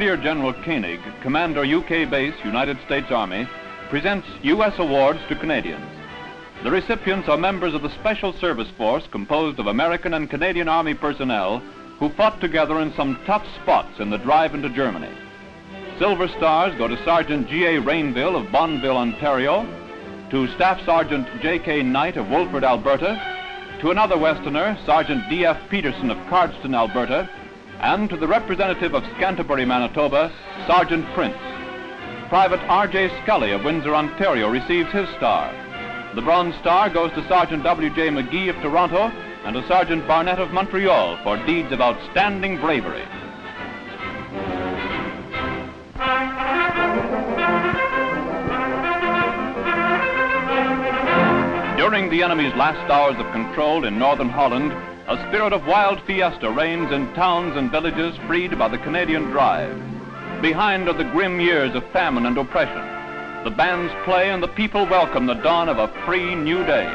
Brigadier General Koenig, Commander UK Base, United States Army, presents U.S. awards to Canadians. The recipients are members of the Special Service Force composed of American and Canadian Army personnel who fought together in some tough spots in the drive into Germany. Silver stars go to Sergeant G.A. Rainville of Bonneville, Ontario, to Staff Sergeant J.K. Knight of Wolford, Alberta, to another Westerner, Sergeant D.F. Peterson of Cardston, Alberta, and to the representative of Scanterbury, Manitoba, Sergeant Prince. Private R.J. Scully of Windsor, Ontario receives his star. The Bronze Star goes to Sergeant W.J. McGee of Toronto and to Sergeant Barnett of Montreal for deeds of outstanding bravery. During the enemy's last hours of control in Northern Holland, a spirit of wild fiesta reigns in towns and villages freed by the Canadian drive. Behind are the grim years of famine and oppression. The bands play and the people welcome the dawn of a free new day.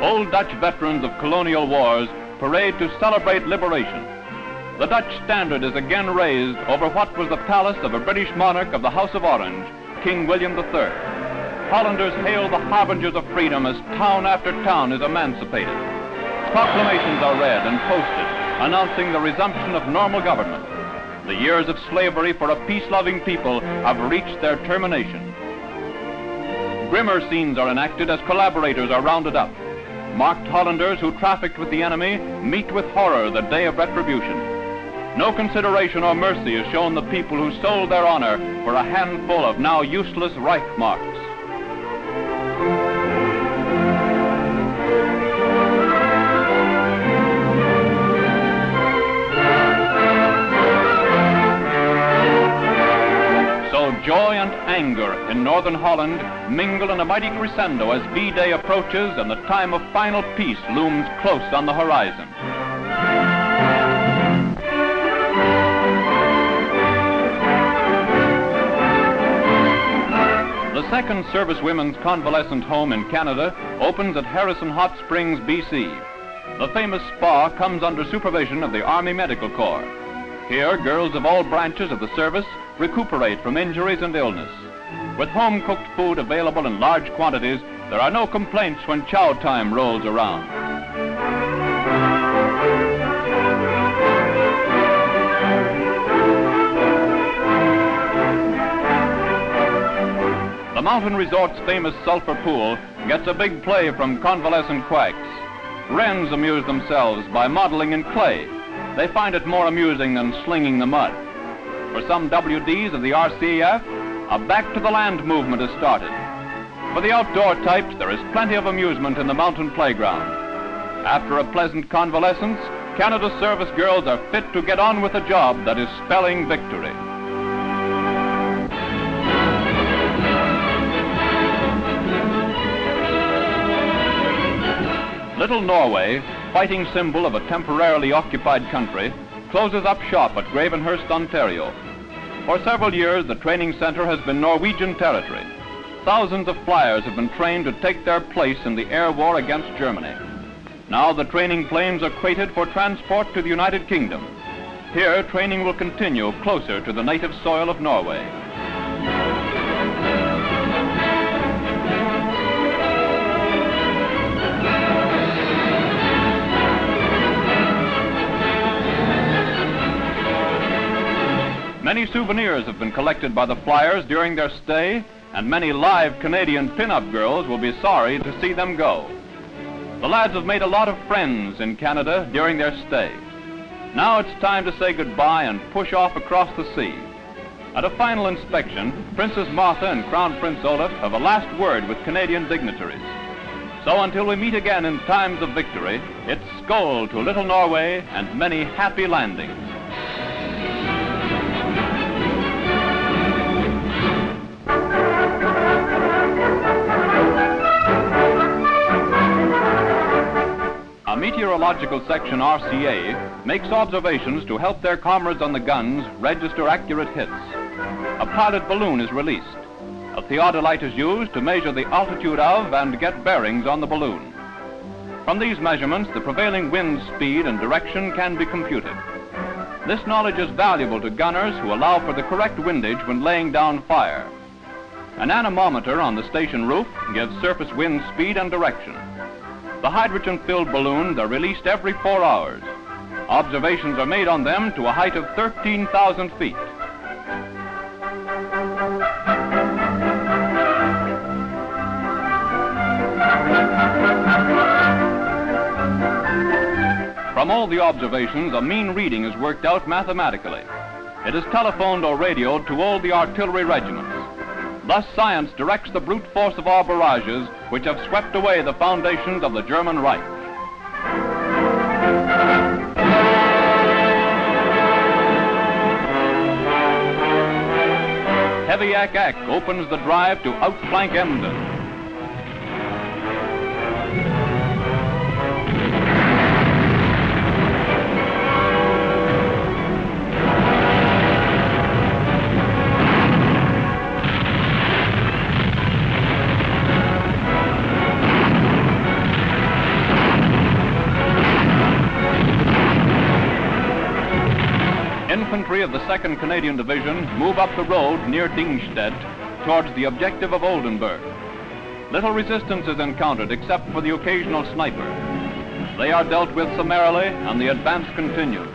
Old Dutch veterans of colonial wars parade to celebrate liberation. The Dutch standard is again raised over what was the palace of a British monarch of the House of Orange, King William III. Hollanders hail the harbingers of freedom as town after town is emancipated. Proclamations are read and posted, announcing the resumption of normal government. The years of slavery for a peace-loving people have reached their termination. Grimmer scenes are enacted as collaborators are rounded up. Marked Hollanders who trafficked with the enemy meet with horror the day of retribution. No consideration or mercy is shown the people who sold their honor for a handful of now useless Reichsmarks. So joy and anger in Northern Holland mingle in a mighty crescendo as V-Day approaches and the time of final peace looms close on the horizon. The second Servicewomen's Convalescent Home in Canada opens at Harrison Hot Springs, B.C. The famous spa comes under supervision of the Army Medical Corps. Here, girls of all branches of the service recuperate from injuries and illness. With home-cooked food available in large quantities, there are no complaints when chow time rolls around. The mountain resort's famous sulfur pool gets a big play from convalescent quacks. Wrens amuse themselves by modeling in clay. They find it more amusing than slinging the mud. For some WDs of the RCAF, a back-to-the-land movement is started. For the outdoor types, there is plenty of amusement in the mountain playground. After a pleasant convalescence, Canada service girls are fit to get on with a job that is spelling victory. Little Norway, fighting symbol of a temporarily occupied country, closes up shop at Gravenhurst, Ontario. For several years, the training center has been Norwegian territory. Thousands of flyers have been trained to take their place in the air war against Germany. Now the training planes are crated for transport to the United Kingdom. Here, training will continue closer to the native soil of Norway. Many souvenirs have been collected by the flyers during their stay, and many live Canadian pin-up girls will be sorry to see them go. The lads have made a lot of friends in Canada during their stay. Now it's time to say goodbye and push off across the sea. At a final inspection, Princess Martha and Crown Prince Olaf have a last word with Canadian dignitaries. So until we meet again in times of victory, it's Skål to Little Norway and many happy landings. A meteorological section RCA makes observations to help their comrades on the guns register accurate hits. A pilot balloon is released. A theodolite is used to measure the altitude of and get bearings on the balloon. From these measurements, the prevailing wind speed and direction can be computed. This knowledge is valuable to gunners who allow for the correct windage when laying down fire. An anemometer on the station roof gives surface wind speed and direction. The hydrogen-filled balloons are released every 4 hours. Observations are made on them to a height of 13,000 feet. From all the observations, a mean reading is worked out mathematically. It is telephoned or radioed to all the artillery regiments. Thus, science directs the brute force of our barrages, which have swept away the foundations of the German Reich. Heavy ack-ack opens the drive to outflank Emden. Infantry of the 2nd Canadian Division move up the road near Dingstedt towards the objective of Oldenburg. Little resistance is encountered except for the occasional sniper. They are dealt with summarily and the advance continues.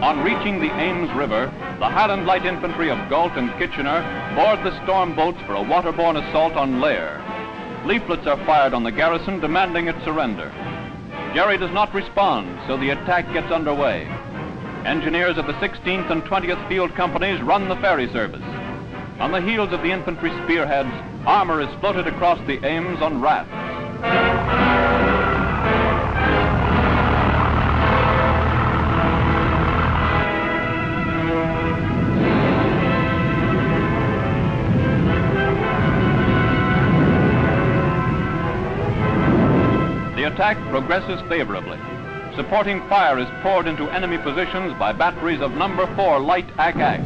On reaching the Ames River, the Highland Light Infantry of Galt and Kitchener board the storm boats for a waterborne assault on Lair. Leaflets are fired on the garrison demanding its surrender. Jerry does not respond, so the attack gets underway. Engineers of the 16th and 20th Field Companies run the ferry service. On the heels of the infantry spearheads, armor is floated across the Ames on rafts. The attack progresses favorably. Supporting fire is poured into enemy positions by batteries of No. 4 light ack-ack.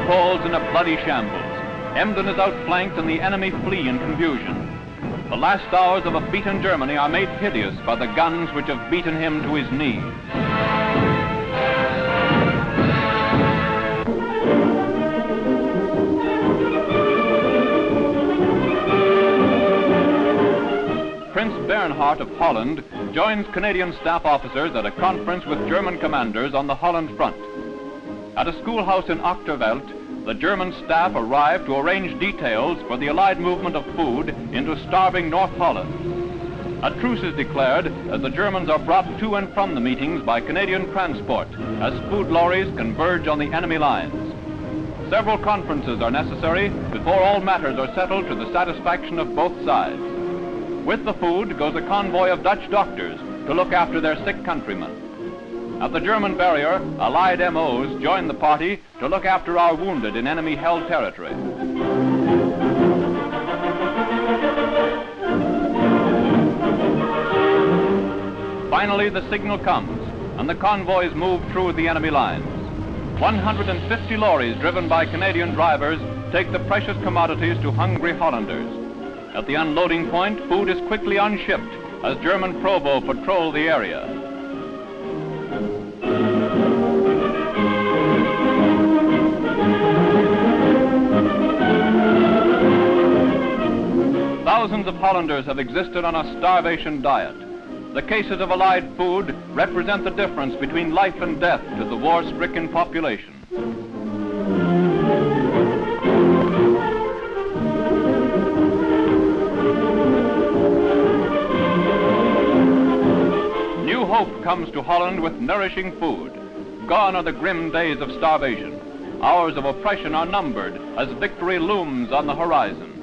Falls in a bloody shambles. Emden is outflanked and the enemy flee in confusion. The last hours of a beaten Germany are made hideous by the guns which have beaten him to his knees. Prince Bernhard of Holland joins Canadian staff officers at a conference with German commanders on the Holland front. At a schoolhouse in Achterveld, the German staff arrived to arrange details for the Allied movement of food into starving North Holland. A truce is declared as the Germans are brought to and from the meetings by Canadian transport as food lorries converge on the enemy lines. Several conferences are necessary before all matters are settled to the satisfaction of both sides. With the food goes a convoy of Dutch doctors to look after their sick countrymen. At the German barrier, Allied MOs join the party to look after our wounded in enemy-held territory. Finally, the signal comes, and the convoys move through the enemy lines. 150 lorries driven by Canadian drivers take the precious commodities to hungry Hollanders. At the unloading point, food is quickly unshipped as German Provo patrol the area. Thousands of Hollanders have existed on a starvation diet. The cases of Allied food represent the difference between life and death to the war-stricken population. New hope comes to Holland with nourishing food. Gone are the grim days of starvation. Hours of oppression are numbered as victory looms on the horizon.